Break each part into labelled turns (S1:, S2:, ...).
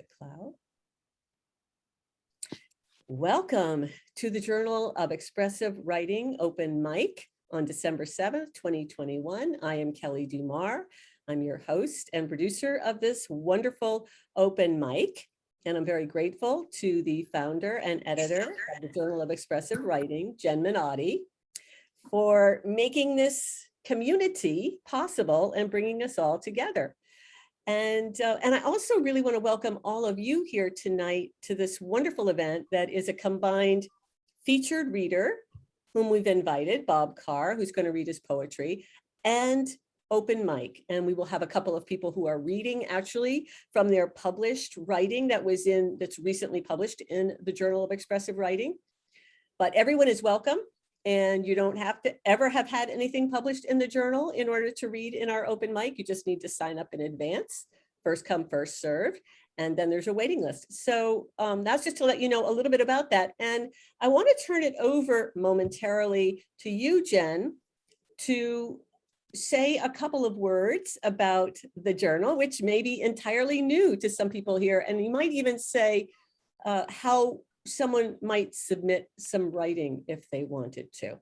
S1: the cloud. Welcome to the Journal of Expressive Writing Open Mic on December 7th, 2021. I am Kelly Dumar. I'm your host and producer of this wonderful open mic. And I'm very grateful to the founder and editor of the Journal of Expressive Writing, Jen Minotti, for making this community possible and bringing us all together. And I also really want to welcome all of you here tonight to this wonderful event that is a combined featured reader whom we've invited, Bob Carr, who's going to read his poetry, and open mic. And we will have a couple of people who are reading actually from their published writing that's recently published in the Journal of Expressive Writing. But everyone is welcome. And you don't have to ever have had anything published in the journal in order to read in our open mic. You just need to sign up in advance, first come, first serve, and then there's a waiting list. So that's just to let you know a little bit about that. And I want to turn it over momentarily to you, Jen, to say a couple of words about the journal, which may be entirely new to some people here. And you might even say how someone might submit some writing if they wanted to.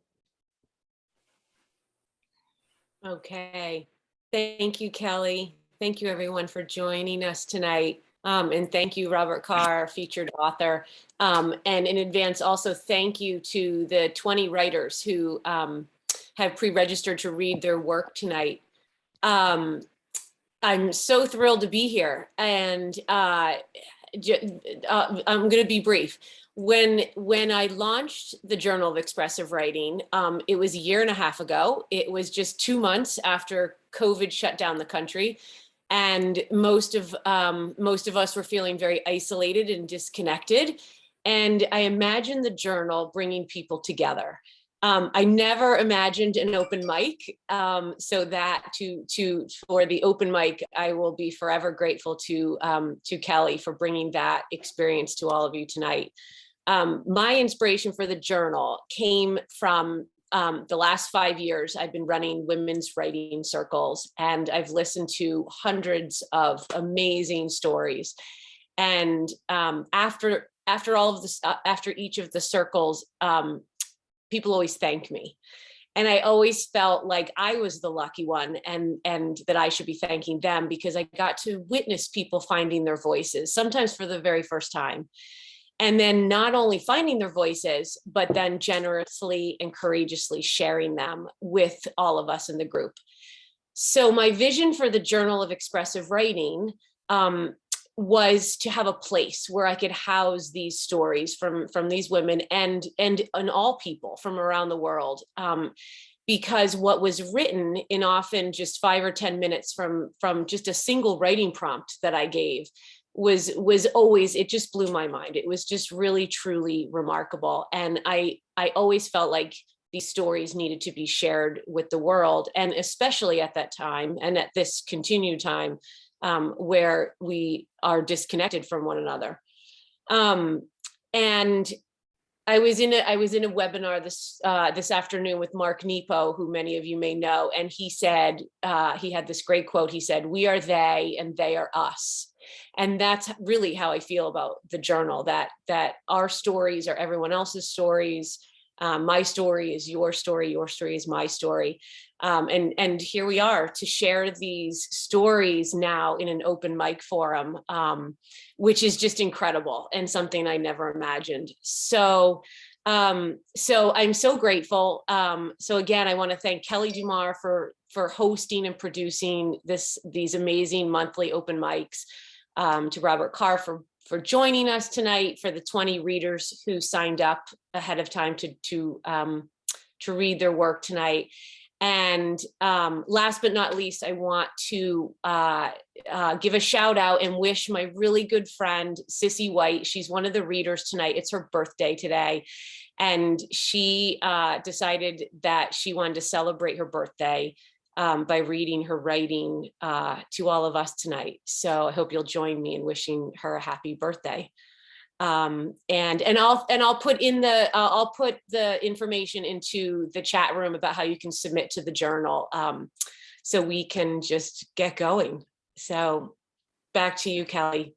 S2: Okay, thank you, Kelly. Thank you everyone for joining us tonight. And thank you, Robert Carr, featured author. And in advance, also thank you to the 20 writers who have pre-registered to read their work tonight. I'm so thrilled to be here, and I'm going to be brief. When I launched the Journal of Expressive Writing, it was a year and a half ago. It was just 2 months after COVID shut down the country, and most of us were feeling very isolated and disconnected. And I imagined the journal bringing people together. I never imagined an open mic, so that for the open mic, I will be forever grateful to Kelly for bringing that experience to all of you tonight. My inspiration for the journal came from the last 5 years. I've been running women's writing circles, and I've listened to hundreds of amazing stories. And after all of this, after each of the circles, people always thank me. And I always felt like I was the lucky one, and that I should be thanking them, because I got to witness people finding their voices, sometimes for the very first time. And then not only finding their voices, but then generously and courageously sharing them with all of us in the group. So my vision for the Journal of Expressive Writing was to have a place where I could house these stories from these women and all people from around the world, because what was written in often just 5 or 10 minutes from just a single writing prompt that I gave was always, it just blew my mind. It was just really, truly remarkable. And I always felt like these stories needed to be shared with the world, and especially at that time and at this continued time, where we are disconnected from one another. And I was in a webinar this afternoon with Mark Nepo, who many of you may know, and he said, he had this great quote. He said, "We are they and they are us." And that's really how I feel about the journal, that our stories are everyone else's stories. My story is your story is my story. And here we are to share these stories now in an open mic forum, which is just incredible and something I never imagined. So I'm so grateful. So again, I want to thank Kelly Dumar for hosting and producing these amazing monthly open mics, to Robert Carr for joining us tonight, for the 20 readers who signed up ahead of time to read their work tonight. And last but not least, I want to give a shout out and wish my really good friend, Sissy White. She's one of the readers tonight. It's her birthday today. And she decided that she wanted to celebrate her birthday by reading her writing to all of us tonight. So I hope you'll join me in wishing her a happy birthday. And I'll put the information into the chat room about how you can submit to the journal, so we can just get going. So back to you, Kelly.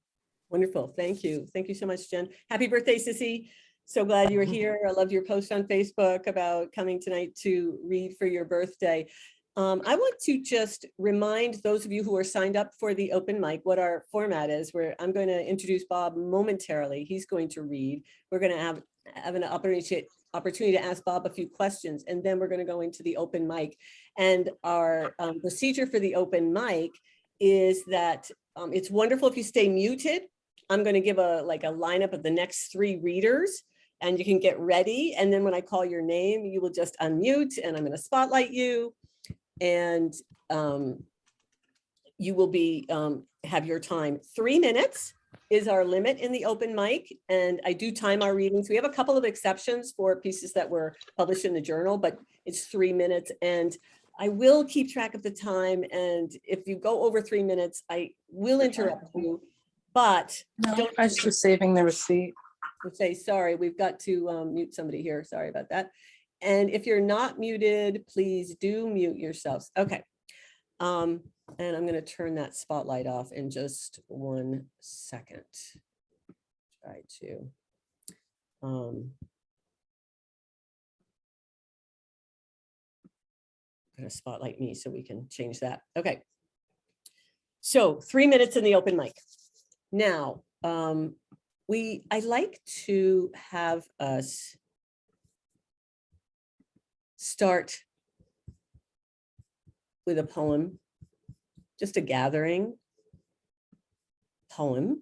S1: Wonderful. Thank you. Thank you so much, Jen. Happy birthday, Sissy. So glad you were here. I love your post on Facebook about coming tonight to read for your birthday. I want to just remind those of you who are signed up for the open mic what our format is, where I'm going to introduce Bob momentarily. He's going to read. We're going to have an opportunity to ask Bob a few questions, and then we're going to go into the open mic. And our procedure for the open mic is that it's wonderful if you stay muted. I'm going to give a lineup of the next 3 readers, and you can get ready. And then when I call your name, you will just unmute, and I'm going to spotlight you. And you will be have your time. 3 minutes is our limit in the open mic, and I do time our readings. We have a couple of exceptions for pieces that were published in the journal, but it's 3 minutes, and I will keep track of the time. And if you go over 3 minutes, I will interrupt you. But
S3: no, I was just saving the receipt.
S1: Say sorry. We've got to mute somebody here. Sorry about that. And if you're not muted, please do mute yourselves. Okay. And I'm going to turn that spotlight off in just 1 second. Try to. Going to spotlight me so we can change that. Okay. So 3 minutes in the open mic. Now, I like to have us start with a poem, just a gathering poem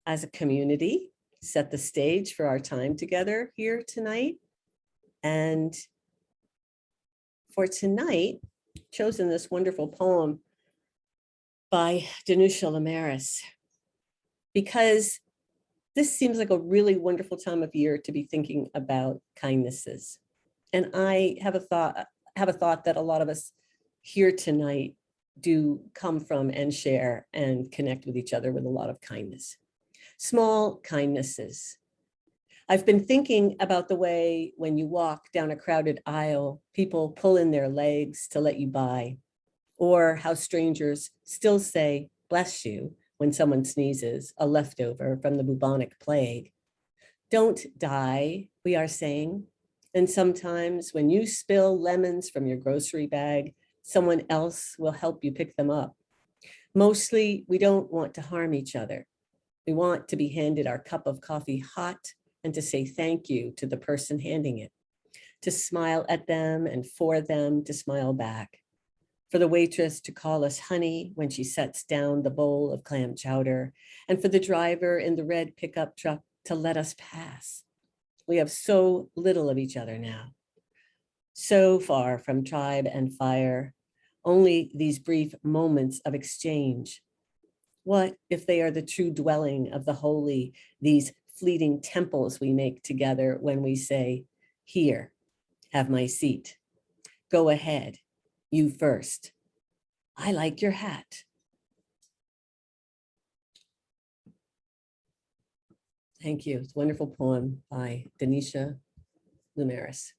S1: as a community, set the stage for our time together here tonight. And for tonight, chosen this wonderful poem by Danusia Lemaris, because this seems like a really wonderful time of year to be thinking about kindnesses. And I have a thought that a lot of us here tonight do come from and share and connect with each other with a lot of kindness. Small kindnesses. I've been thinking about the way when you walk down a crowded aisle, people pull in their legs to let you by, or how strangers still say, bless you, when someone sneezes, a leftover from the bubonic plague. Don't die, we are saying. And sometimes when you spill lemons from your grocery bag, someone else will help you pick them up. Mostly, we don't want to harm each other. We want to be handed our cup of coffee hot and to say thank you to the person handing it, to smile at them and for them to smile back, for the waitress to call us honey when she sets down the bowl of clam chowder, and for the driver in the red pickup truck to let us pass. We have so little of each other now, so far from tribe and fire, only these brief moments of exchange. What if they are the true dwelling of the holy, these fleeting temples we make together when we say, here, have my seat. Go ahead, you first. I like your hat. Thank you. It's a wonderful poem by Danusia Lemaris.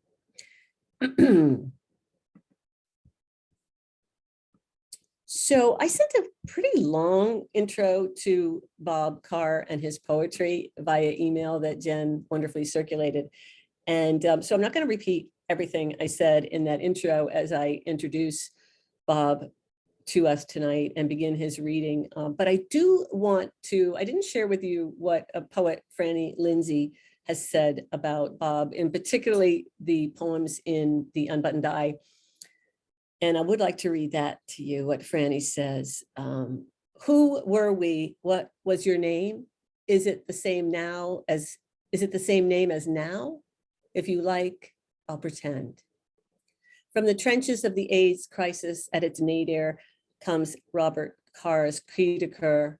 S1: So I sent a pretty long intro to Bob Carr and his poetry via email that Jen wonderfully circulated. And so I'm not going to repeat everything I said in that intro as I introduce Bob to us tonight and begin his reading. But I do want to, I didn't share with you what a poet, Franny Lindsay, has said about Bob, and particularly the poems in The Unbuttoned Eye. And I would like to read that to you, what Franny says. Who were we? What was your name? Is it the same now as, is it the same name as now? If you like, I'll pretend. From the trenches of the AIDS crisis at its nadir comes Robert Carr's cri de coeur.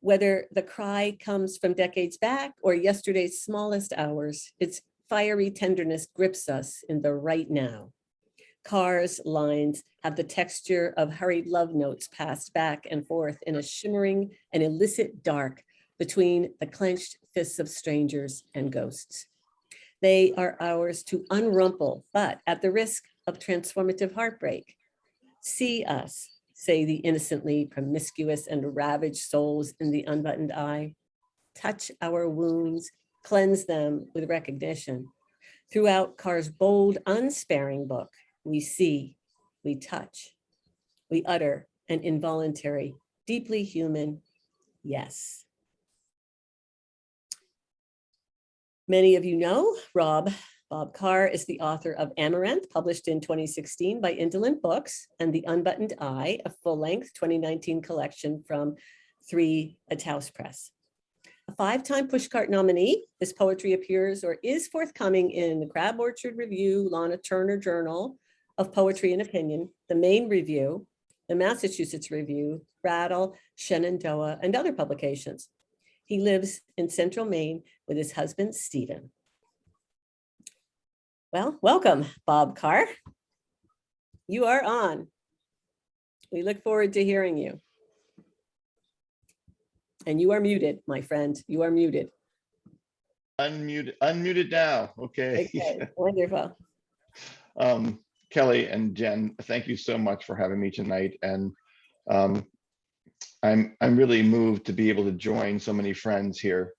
S1: Whether the cry comes from decades back or yesterday's smallest hours, its fiery tenderness grips us in the right now. Carr's lines have the texture of hurried love notes passed back and forth in a shimmering and illicit dark between the clenched fists of strangers and ghosts. They are ours to unrumple, but at the risk of transformative heartbreak. See us, say the innocently promiscuous and ravaged souls in the unbuttoned eye. Touch our wounds, cleanse them with recognition. Throughout Carr's bold, unsparing book, we see, we touch, we utter an involuntary, deeply human yes. Many of you know Bob Carr is the author of Amaranth, published in 2016 by Indolent Books, and The Unbuttoned Eye, a full-length 2019 collection from 3 Taos Press. A 5-time Pushcart nominee, his poetry appears or is forthcoming in the Crab Orchard Review, Lana Turner Journal of Poetry and Opinion, the Maine Review, the Massachusetts Review, Rattle, Shenandoah, and other publications. He lives in central Maine with his husband, Stephen. Well, welcome, Bob Carr. You are on. We look forward to hearing you. And you are muted, my friend. You are muted.
S4: Unmuted now. Okay.
S1: Okay, wonderful.
S4: Kelly and Jen, thank you so much for having me tonight. And I'm really moved to be able to join so many friends here.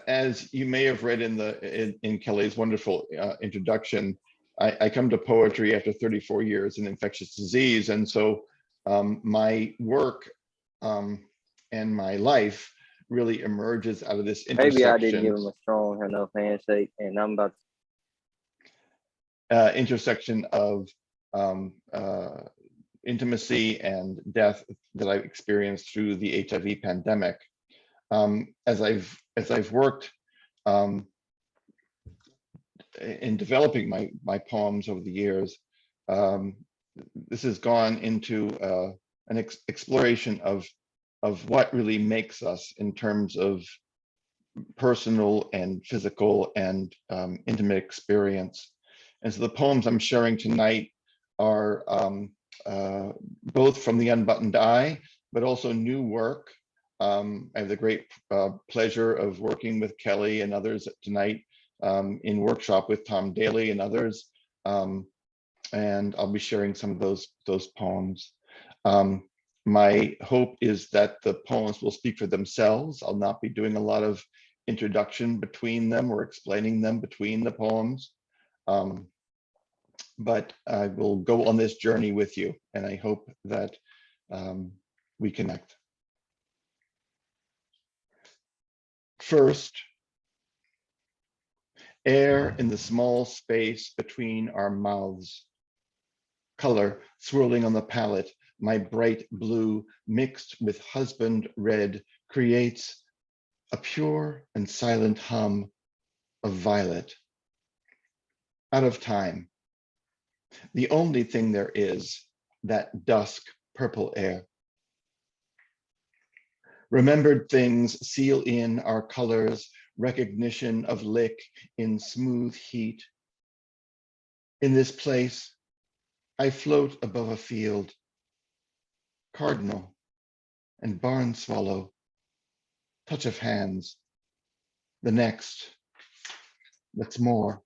S4: As you may have read in Kelly's wonderful introduction, I come to poetry after 34 years in infectious disease, and so my work and my life really emerges out of this intersection.
S5: Maybe I didn't give him a strong enough handshake, and I'm about
S4: intersection of intimacy and death that I've experienced through the HIV pandemic. As I've worked in developing my poems over the years, this has gone into an exploration of what really makes us in terms of personal and physical and intimate experience. And so the poems I'm sharing tonight are both from The Unbuttoned Eye, but also new work. I have the great pleasure of working with Kelly and others tonight in workshop with Tom Daly and others. And I'll be sharing some of those poems. My hope is that the poems will speak for themselves. I'll not be doing a lot of introduction between them or explaining them between the poems. But I will go on this journey with you, and I hope that we connect. First, air in the small space between our mouths. Color swirling on the palette, my bright blue mixed with husband red creates a pure and silent hum of violet. Out of time. The only thing there is, that dusk purple air. Remembered things seal in our colors, recognition of lick in smooth heat. In this place, I float above a field, cardinal and barn swallow, touch of hands, the next, that's more.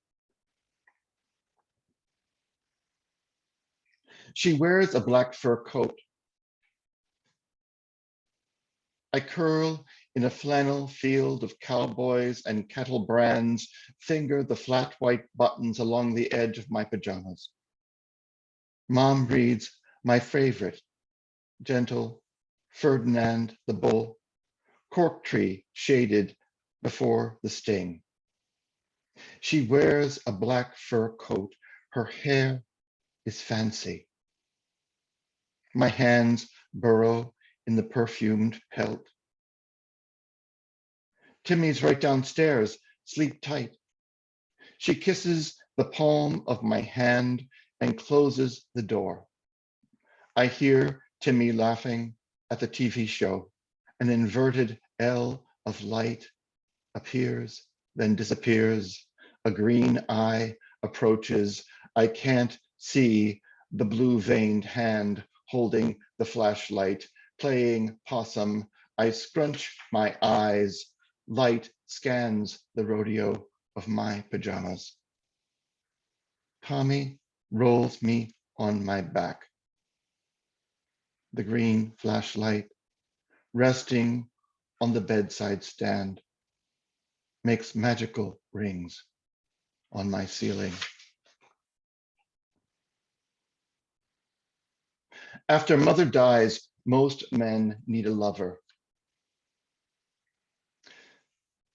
S4: She wears a black fur coat. I curl in a flannel field of cowboys and cattle brands, finger the flat white buttons along the edge of my pajamas. Mom reads my favorite, gentle Ferdinand the Bull, cork tree shaded before the sting. She wears a black fur coat. Her hair is fancy. My hands burrow in the perfumed pelt. Timmy's right downstairs, sleep tight. She kisses the palm of my hand and closes the door. I hear Timmy laughing at the TV show. An inverted L of light appears, then disappears. A green eye approaches. I can't see the blue-veined hand holding the flashlight, playing possum. I scrunch my eyes. Light scans the rodeo of my pajamas. Tommy rolls me on my back. the green flashlight, resting on the bedside stand, makes magical rings on my ceiling. After mother dies, most men need a lover.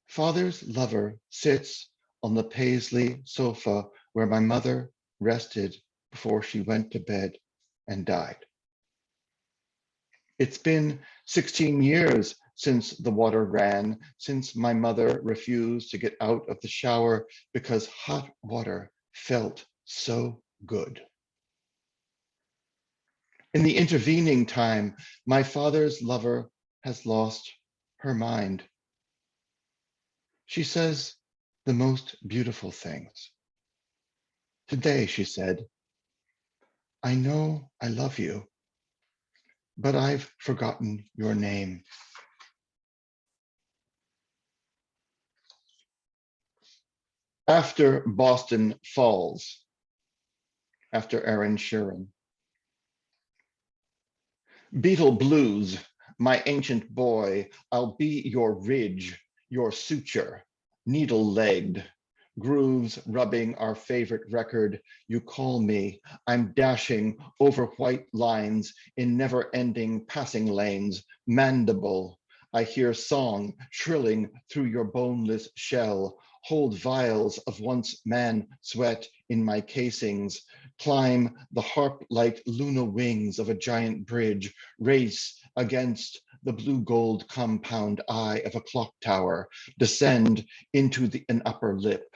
S4: Father's lover sits on the paisley sofa where my mother rested before she went to bed and died. It's been 16 years since the water ran, since my mother refused to get out of the shower because hot water felt so good. In the intervening time, my father's lover has lost her mind. She says the most beautiful things. Today, she said, I know I love you, but I've forgotten your name. After Boston Falls, after Aaron Sheeran. Beetle blues, my ancient boy, I'll be your ridge, your suture, needle-legged, grooves rubbing our favorite record. You call me, I'm dashing over white lines in never-ending passing lanes, mandible. I hear song shrilling through your boneless shell, hold vials of once man sweat in my casings, climb the harp-like Luna wings of a giant bridge, race against the blue gold compound eye of a clock tower, descend into an upper lip.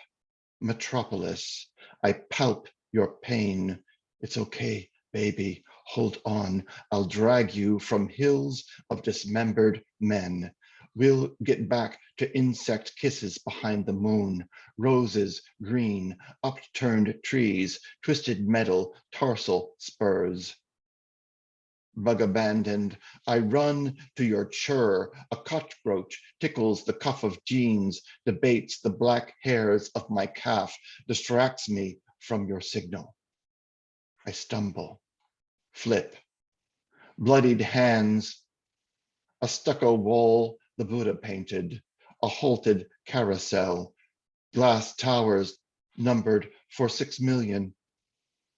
S4: Metropolis, I palp your pain. It's okay, baby, hold on. I'll drag you from hills of dismembered men. We'll get back to insect kisses behind the moon, roses green, upturned trees, twisted metal, tarsal spurs. Bug abandoned, I run to your chur. A cockroach tickles the cuff of jeans, debates the black hairs of my calf, distracts me from your signal. I stumble, flip, bloodied hands, a stucco wall the Buddha painted, a halted carousel, glass towers numbered for 6 million,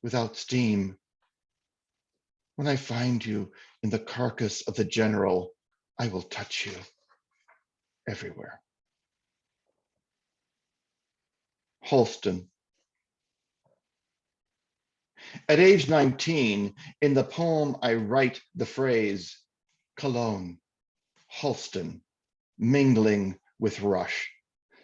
S4: without steam. When I find you in the carcass of the general, I will touch you everywhere. Holston. At age 19, in the poem, I write the phrase, Cologne, Holston, mingling with rush,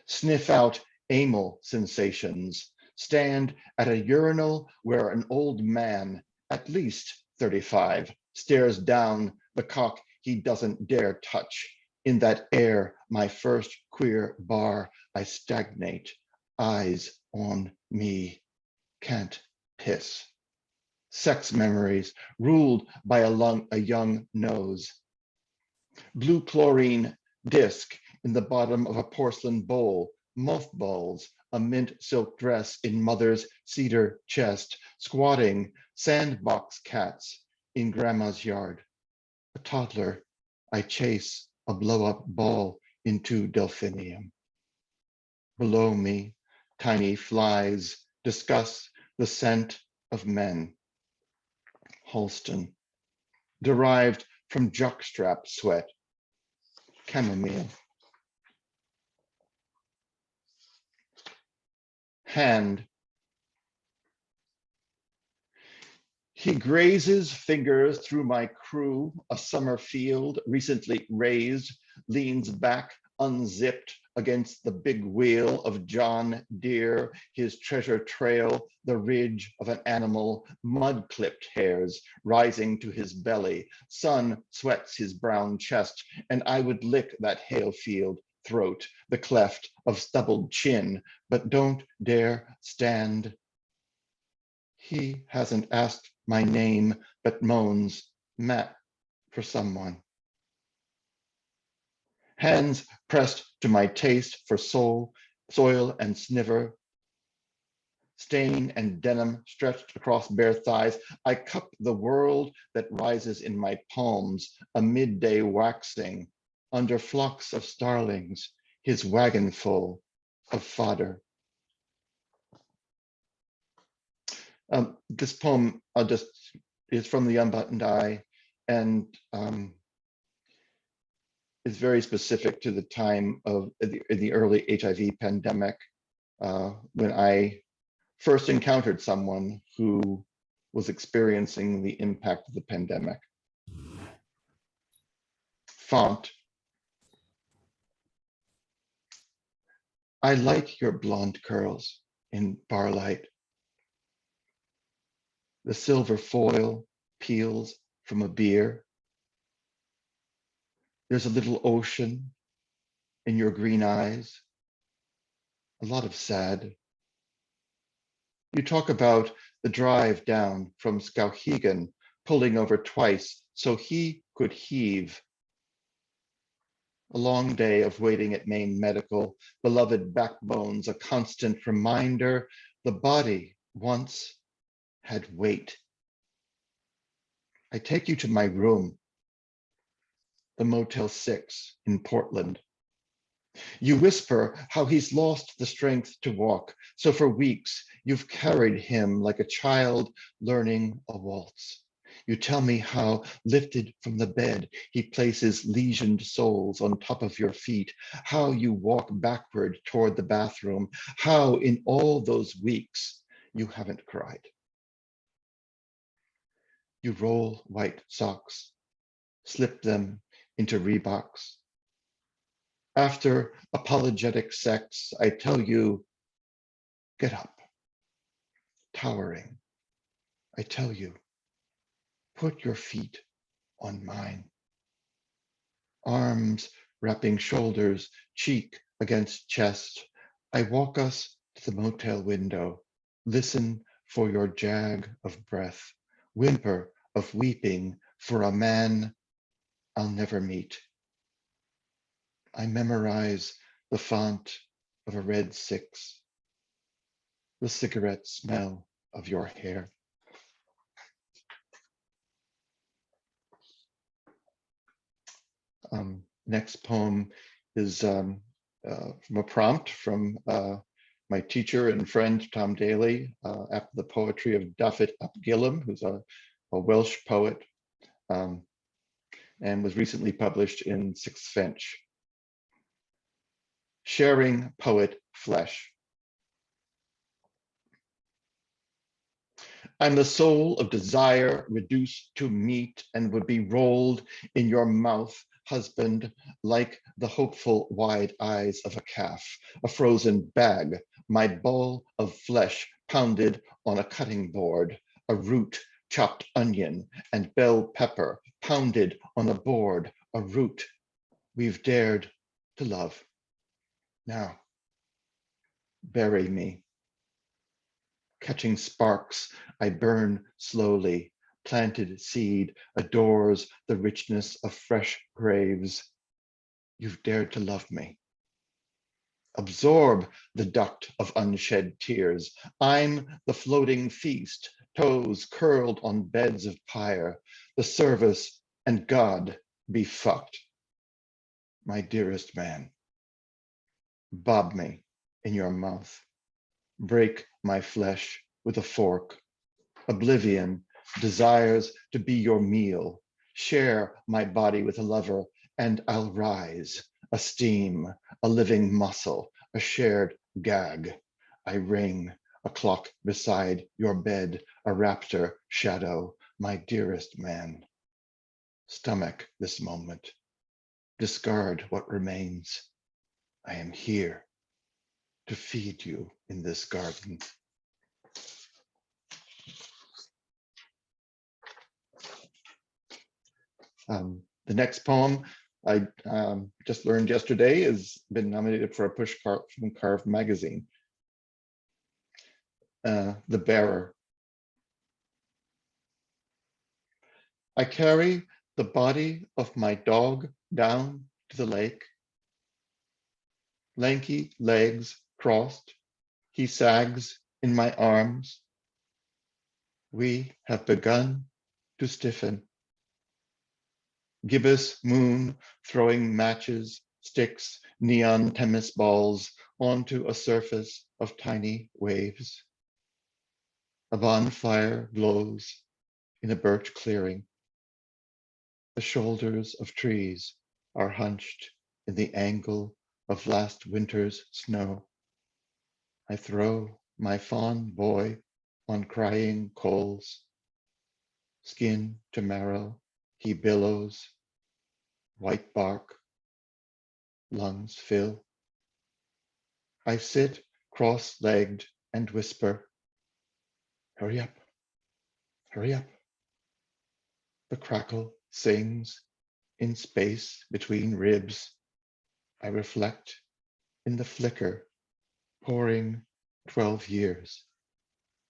S4: sniff out anal sensations, stand at a urinal where an old man, at least 35, stares down the cock he doesn't dare touch. In that air, my first queer bar, I stagnate, eyes on me, can't piss. Sex memories ruled by a young nose. Blue chlorine disc in the bottom of a porcelain bowl, mothballs, a mint silk dress in mother's cedar chest, squatting sandbox cats in grandma's yard. A toddler, I chase a blow-up ball into delphinium. Below me, tiny flies discuss the scent of men. Holston, derived from jockstrap sweat, chamomile. Hand. He grazes fingers through my crew, a summer field recently raised, leans back unzipped against the big wheel of John Deere, his treasure trail, the ridge of an animal, mud-clipped hairs rising to his belly, sun sweats his brown chest, and I would lick that hayfield throat, the cleft of stubbled chin, but don't dare stand. He hasn't asked my name, but moans, Matt, for someone. Hands pressed to my taste for soil and sniver, stain and denim stretched across bare thighs. I cup the world that rises in my palms, a midday waxing, under flocks of starlings, his wagon full of fodder. This poem is from The Unbuttoned Eye, and is very specific to the time of the early HIV pandemic, when I first encountered someone who was experiencing the impact of the pandemic. Font. I like your blonde curls in bar light. The silver foil peels from a beer. There's a little ocean in your green eyes, a lot of sad. You talk about the drive down from Skowhegan, pulling over twice so he could heave. A long day of waiting at Maine Medical, beloved backbones, a constant reminder the body once had weight. I take you to my room, the Motel 6 in Portland. You whisper how he's lost the strength to walk, so for weeks you've carried him like a child learning a waltz. You tell me how, lifted from the bed, he places lesioned soles on top of your feet, how you walk backward toward the bathroom, how in all those weeks you haven't cried. You roll white socks, slip them into Reeboks. After apologetic sex, I tell you, get up. Towering, I tell you, put your feet on mine. Arms wrapping shoulders, cheek against chest. I walk us to the motel window, listen for your jag of breath, whimper of weeping for a man I'll never meet. I memorize the font of a red 6, the cigarette smell of your hair. Next poem is from a prompt from my teacher and friend, Tom Daly, after the poetry of Dafydd ap Gwilym, who's a Welsh poet, and was recently published in Sixth Finch. Sharing poet flesh. I'm the soul of desire reduced to meat and would be rolled in your mouth, husband, like the hopeful wide eyes of a calf, a frozen bag, my ball of flesh pounded on a cutting board, a root, chopped onion and bell pepper pounded on a board, a root we've dared to love. Now, bury me. Catching sparks, I burn slowly. Planted seed adores the richness of fresh graves. You've dared to love me. Absorb the duct of unshed tears. I'm the floating feast, toes curled on beds of pyre. The service and God be fucked. My dearest man, bob me in your mouth. Break my flesh with a fork. Oblivion desires to be your meal. Share my body with a lover and I'll rise. A steam, a living muscle, a shared gag. I ring, a clock beside your bed, a raptor shadow, my dearest man. Stomach this moment. Discard what remains. I am here to feed you in this garden. The next poem I just learned yesterday has been nominated for a pushcart from Carr magazine. The Bearer. I carry the body of my dog down to the lake. Lanky legs crossed, he sags in my arms. We have begun to stiffen. Gibbous moon throwing matches, sticks, neon tennis balls onto a surface of tiny waves. A bonfire glows in a birch clearing. The shoulders of trees are hunched in the angle of last winter's snow. I throw my fond boy on crying coals. Skin to marrow, he billows, white bark, lungs fill. I sit cross-legged and whisper, hurry up, hurry up. The crackle sings in space between ribs. I reflect in the flicker pouring 12 years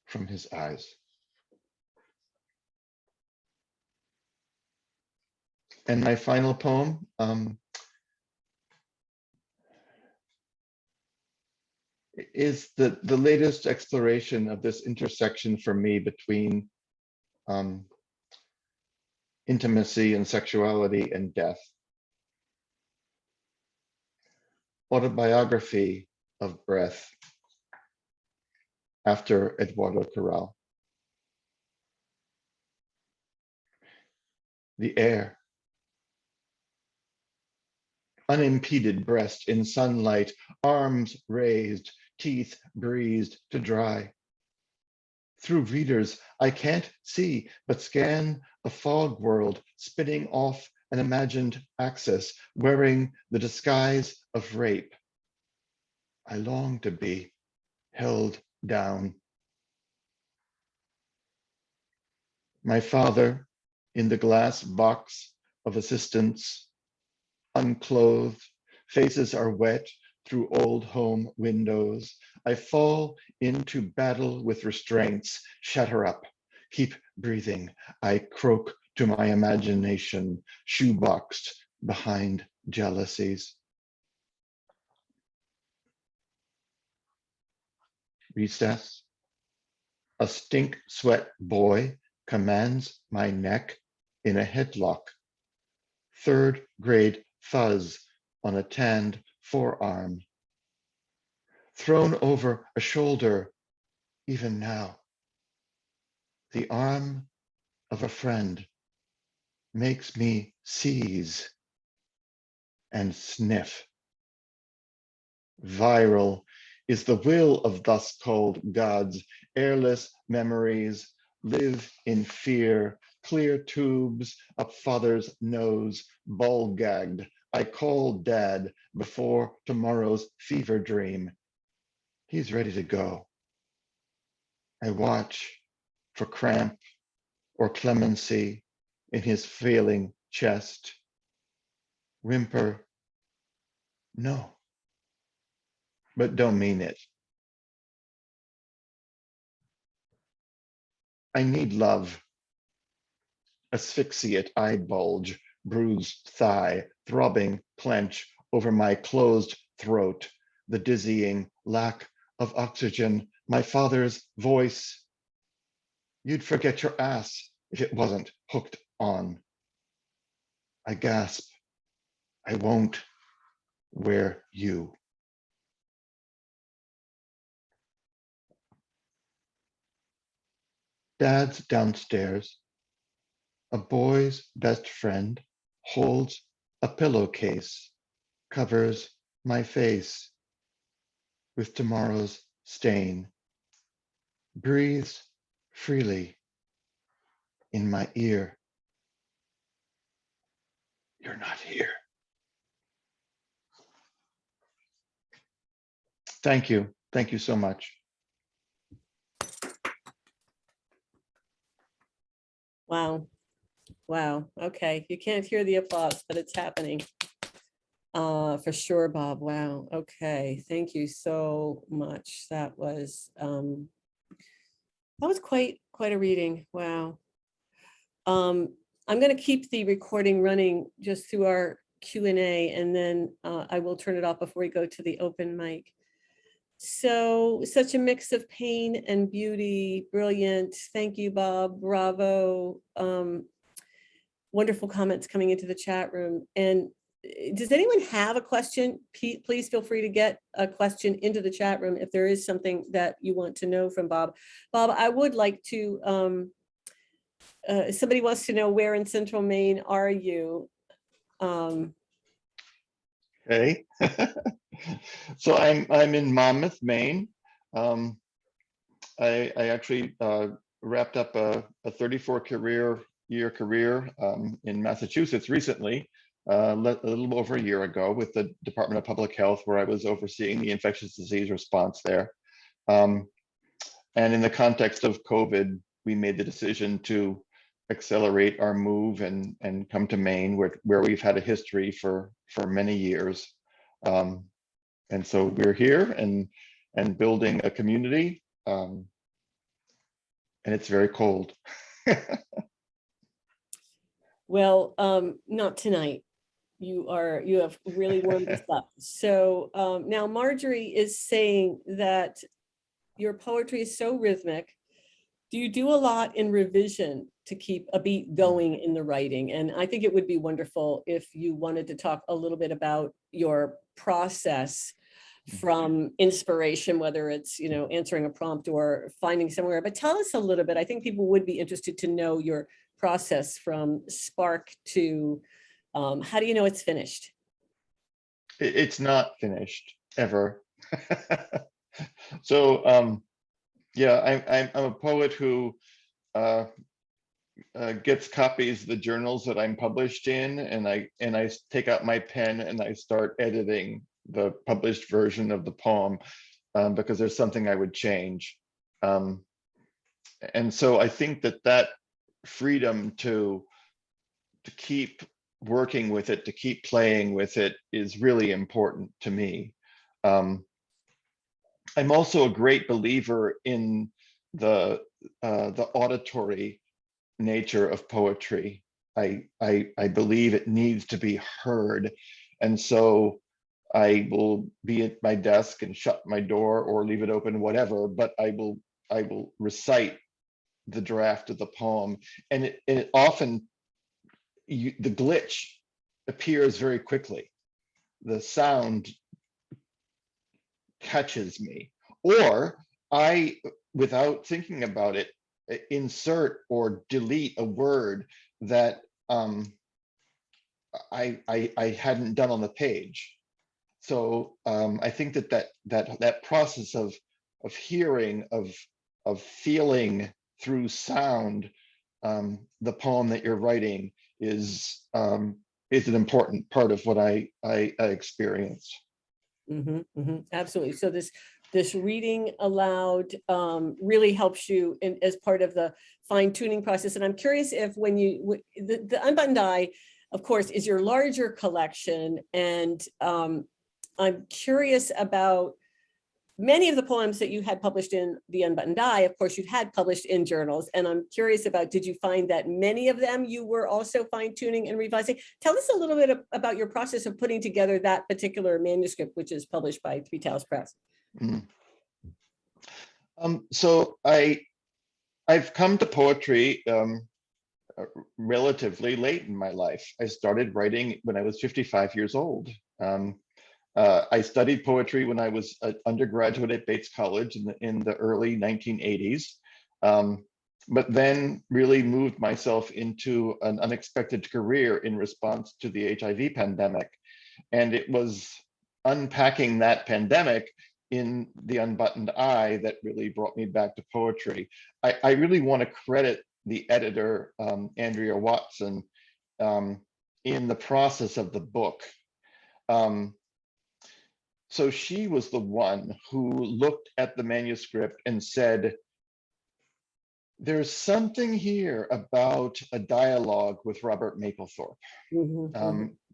S4: from his eyes. And my final poem is the latest exploration of this intersection for me between intimacy and sexuality and death. Autobiography of Breath, after Eduardo Corral. The air, unimpeded breast in sunlight, arms raised, teeth breezed to dry. Through readers, I can't see but scan a fog world spinning off an imagined axis, wearing the disguise of rape. I long to be held down. My father in the glass box of assistance, unclothed, faces are wet through old home windows. I fall into battle with restraints, shatter up, keep breathing. I croak to my imagination, shoeboxed behind jealousies. Recess, a stink sweat boy commands my neck in a headlock. Third grade fuzz on a tanned forearm. Thrown over a shoulder, even now. The arm of a friend makes me seize and sniff. Viral is the will of thus called gods. Airless memories live in fear. Clear tubes up father's nose, ball gagged. I call dad before tomorrow's fever dream. He's ready to go. I watch for cramp or clemency in his failing chest. Whimper, no, but don't mean it. I need love. Asphyxiate eye bulge, bruised thigh, throbbing clench over my closed throat, the dizzying lack of oxygen, my father's voice. You'd forget your ass if it wasn't hooked on. I gasp. I won't wear you. Dad's downstairs. A boy's best friend holds a pillowcase, covers my face with tomorrow's stain, breathes freely in my ear. You're not here. Thank you. Thank you so much.
S1: Wow. Wow. Okay. You can't hear the applause, but it's happening. For sure, Bob. Wow. Okay. Thank you so much. That was quite a reading. Wow. I'm going to keep the recording running just through our Q&A, and then I will turn it off before we go to the open mic. So such a mix of pain and beauty. Brilliant. Thank you, Bob. Bravo. Wonderful comments coming into the chat room. And does anyone have a question? Please feel free to get a question into the chat room if there is something that you want to know from Bob. Bob, I would like to, somebody wants to know, where in Central Maine are you?
S4: Okay. So I'm in Monmouth, Maine. I actually wrapped up a 34-year career in Massachusetts recently, a little over a year ago, with the Department of Public Health, where I was overseeing the infectious disease response there. And in the context of COVID, we made the decision to accelerate our move and come to Maine, where we've had a history for many years. And so we're here and building a community, and it's very cold.
S1: Well, not tonight. You have really warmed us up. So now Marjorie is saying that your poetry is so rhythmic. Do you do a lot in revision to keep a beat going in the writing? And I think it would be wonderful if you wanted to talk a little bit about your process from inspiration, whether it's, answering a prompt or finding somewhere. But tell us a little bit. I think people would be interested to know your process from spark to how do you know it's finished?
S4: It's not finished ever. So yeah, I'm a poet who gets copies of the journals that I'm published in, and I take out my pen and I start editing the published version of the poem because there's something I would change. And so I think that freedom to keep working with it, to keep playing with it, is really important to me. I'm also a great believer in the auditory nature of poetry. I believe it needs to be heard, and so I will be at my desk and shut my door or leave it open, whatever, but I will recite the draft of the poem, and it often, the glitch appears very quickly. The sound catches me, or I, without thinking about it, insert or delete a word that I hadn't done on the page. So I think that process of hearing, of feeling through sound the poem that you're writing is an important part of what I experience.
S1: Absolutely. So this reading aloud really helps you as part of the fine tuning process. And I'm curious if when the Unbuttoned Eye, of course, is your larger collection. And I'm curious about many of the poems that you had published in the Unbuttoned Eye. Of course, you've had published in journals. And I'm curious about, did you find that many of them you were also fine tuning and revising? Tell us a little bit about your process of putting together that particular manuscript, which is published by Three Tails Press.
S4: So I've come to poetry relatively late in my life. I started writing when I was 55 years old. I studied poetry when I was an undergraduate at Bates College in the early 1980s, but then really moved myself into an unexpected career in response to the HIV pandemic. And it was unpacking that pandemic in the Unbuttoned Eye that really brought me back to poetry. I really want to credit the editor, Andrea Watson, in the process of the book. So she was the one who looked at the manuscript and said, there's something here about a dialogue with Robert Mapplethorpe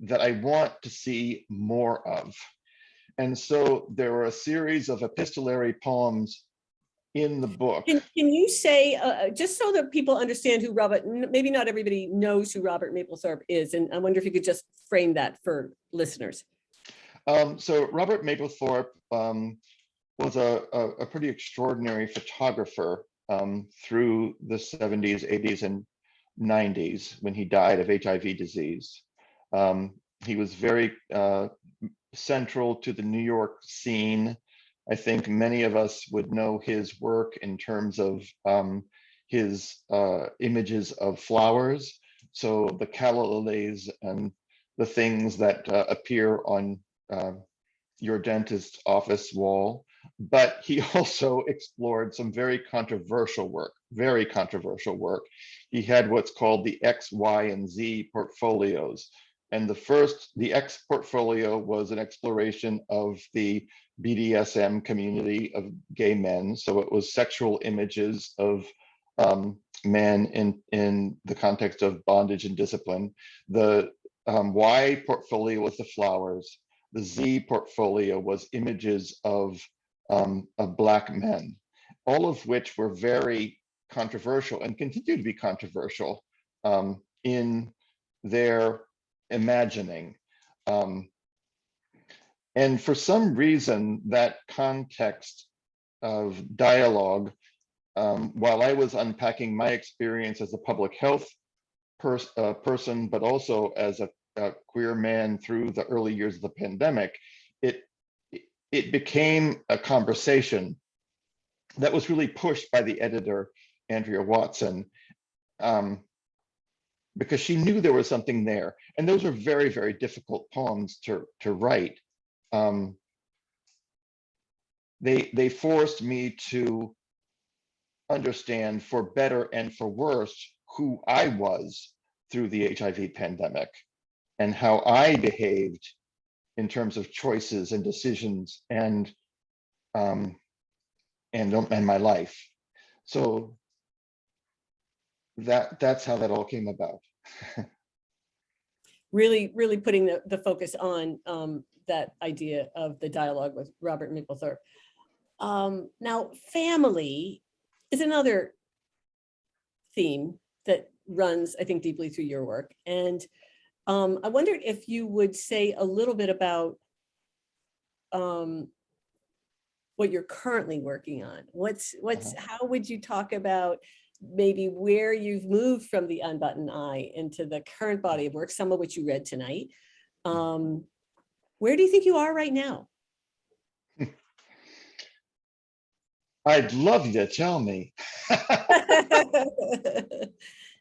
S4: that I want to see more of. And so there were a series of epistolary poems in the book.
S1: Can you say, just so that people understand who maybe not everybody knows who Robert Mapplethorpe is, and I wonder if you could just frame that for listeners.
S4: So Robert Mapplethorpe was a pretty extraordinary photographer through the 70s, 80s, and 90s when he died of HIV disease. He was very central to the New York scene. I think many of us would know his work in terms of his images of flowers. So the calla lilies and the things that appear on your dentist's office wall. But he also explored some very controversial work, very controversial work. He had what's called the X, Y, and Z portfolios. And the X portfolio was an exploration of the BDSM community of gay men. So it was sexual images of men in the context of bondage and discipline. The Y portfolio was the flowers. The Z portfolio was images of Black men, all of which were very controversial and continue to be controversial in their imagining. And for some reason, that context of dialogue, while I was unpacking my experience as a public health person, but also as a queer man through the early years of the pandemic, it became a conversation that was really pushed by the editor, Andrea Watson, because she knew there was something there. And those are very, very difficult poems to write. They forced me to understand, for better and for worse, who I was through the HIV pandemic and how I behaved in terms of choices and decisions and my life. So that's how that all came about.
S1: Really, really putting the focus on that idea of the dialogue with Robert Mapplethorpe. Now, family is another theme that runs, I think, deeply through your work. And I wondered if you would say a little bit about what you're currently working on. How would you talk about maybe where you've moved from the Unbuttoned Eye into the current body of work, some of which you read tonight? Where do you think you are right now?
S4: I'd love you to tell me.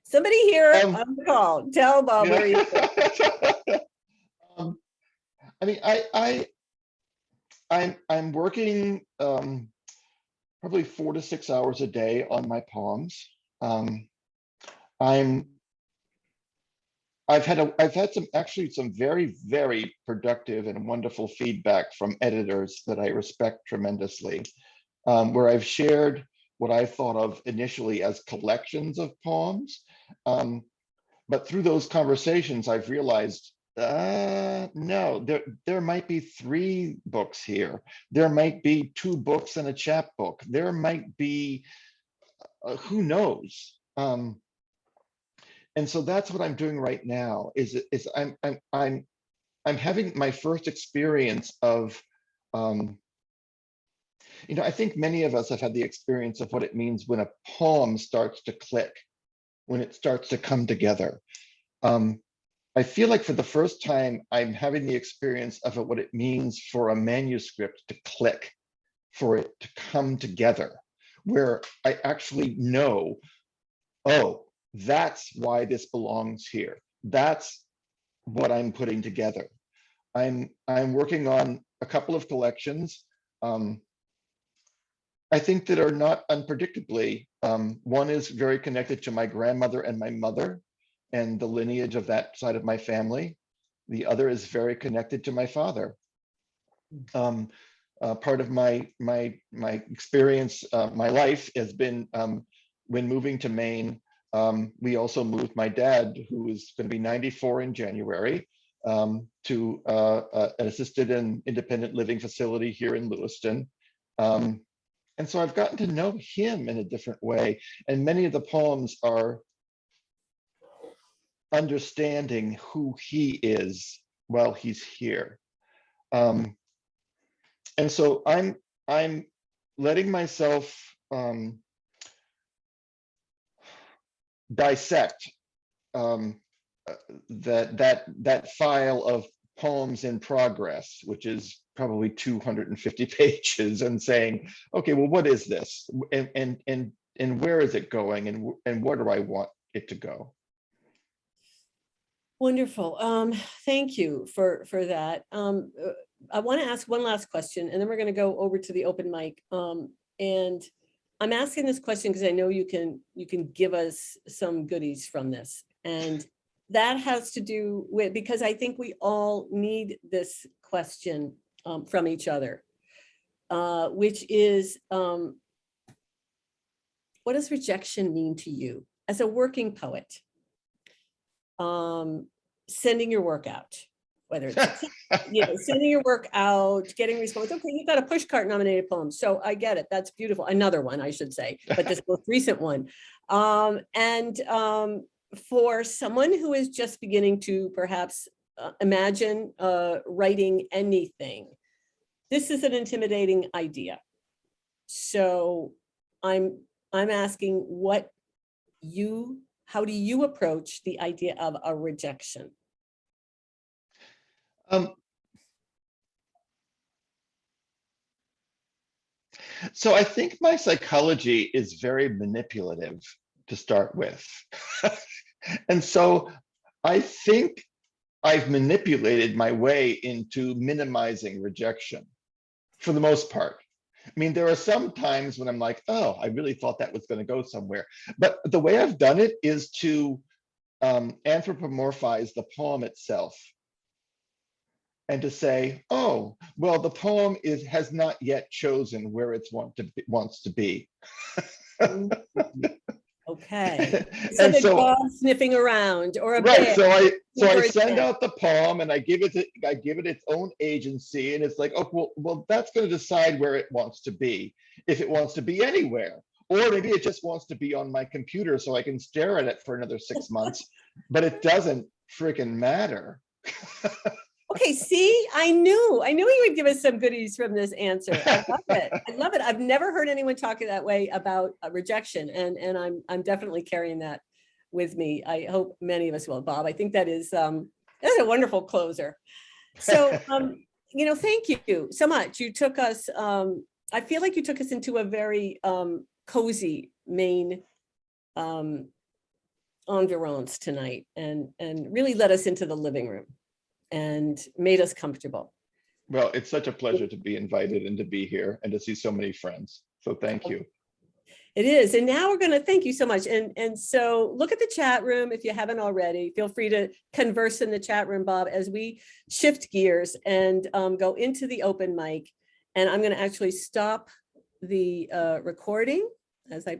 S1: Somebody here on the call, tell Bob where you are.
S4: I mean, I'm working probably 4 to 6 hours a day on my poems. I've had some very, very productive and wonderful feedback from editors that I respect tremendously, where I've shared what I thought of initially as collections of poems. But through those conversations, I've realized, no, there might be 3 books here. There might be 2 books and a chapbook. There might be, who knows? And so that's what I'm doing right now. Is I'm having my first experience of, I think many of us have had the experience of what it means when a poem starts to click, when it starts to come together. I feel like for the first time, I'm having the experience of what it means for a manuscript to click, for it to come together, where I actually know, oh, that's why this belongs here. That's what I'm putting together. I'm working on a couple of collections. I think that are not unpredictably. One is very connected to my grandmother and my mother and the lineage of that side of my family. The other is very connected to my father. Part of my experience, my life has been when moving to Maine. We also moved my dad, who is going to be 94 in January, to an assisted and independent living facility here in Lewiston. And so I've gotten to know him in a different way. And many of the poems are understanding who he is while he's here. And so I'm I'm letting myself dissect that file of poems in progress, which is probably 250 pages, and saying, okay, well, what is this, and where is it going, and where do I want it to go?
S1: Wonderful. Thank you for that. I want to ask one last question, and then we're going to go over to the open mic. And I'm asking this question because I know you can give us some goodies from this, and that has to do with, because I think we all need this question from each other, which is, what does rejection mean to you as a working poet? Sending your work out, whether it's sending your work out, getting response. Okay, you got a Pushcart nominated poem, so I get it. That's beautiful. Another one, I should say, but this most recent one. For someone who is just beginning to perhaps imagine writing anything, this is an intimidating idea. So I'm asking how do you approach the idea of a rejection?
S4: So I think my psychology is very manipulative to start with. And so I think I've manipulated my way into minimizing rejection for the most part. I mean, there are some times when I'm like, oh, I really thought that was going to go somewhere. But the way I've done it is to anthropomorphize the poem itself, and to say, oh, well, the poem has not yet chosen where it wants to be.
S1: Okay.
S4: And
S1: So
S4: so,
S1: dog sniffing around, or a
S4: right,
S1: bear.
S4: so I send out the poem, and I give it its own agency, and it's like, oh, well, that's going to decide where it wants to be, if it wants to be anywhere, or maybe it just wants to be on my computer so I can stare at it for another 6 months, but it doesn't freaking matter.
S1: Okay, see, I knew you would give us some goodies from this answer. I love it. I love it. I've never heard anyone talk that way about rejection, and I'm definitely carrying that with me. I hope many of us will. Bob, I think that's a wonderful closer. So, thank you so much. You took us. I feel like you took us into a very cozy Maine environs tonight, and really led us into the living room and made us comfortable.
S4: Well, it's such a pleasure to be invited and to be here and to see so many friends. So thank you.
S1: It is. And now we're going to thank you so much. And so look at the chat room if you haven't already. Feel free to converse in the chat room, Bob, as we shift gears and go into the open mic. And I'm going to actually stop the recording as I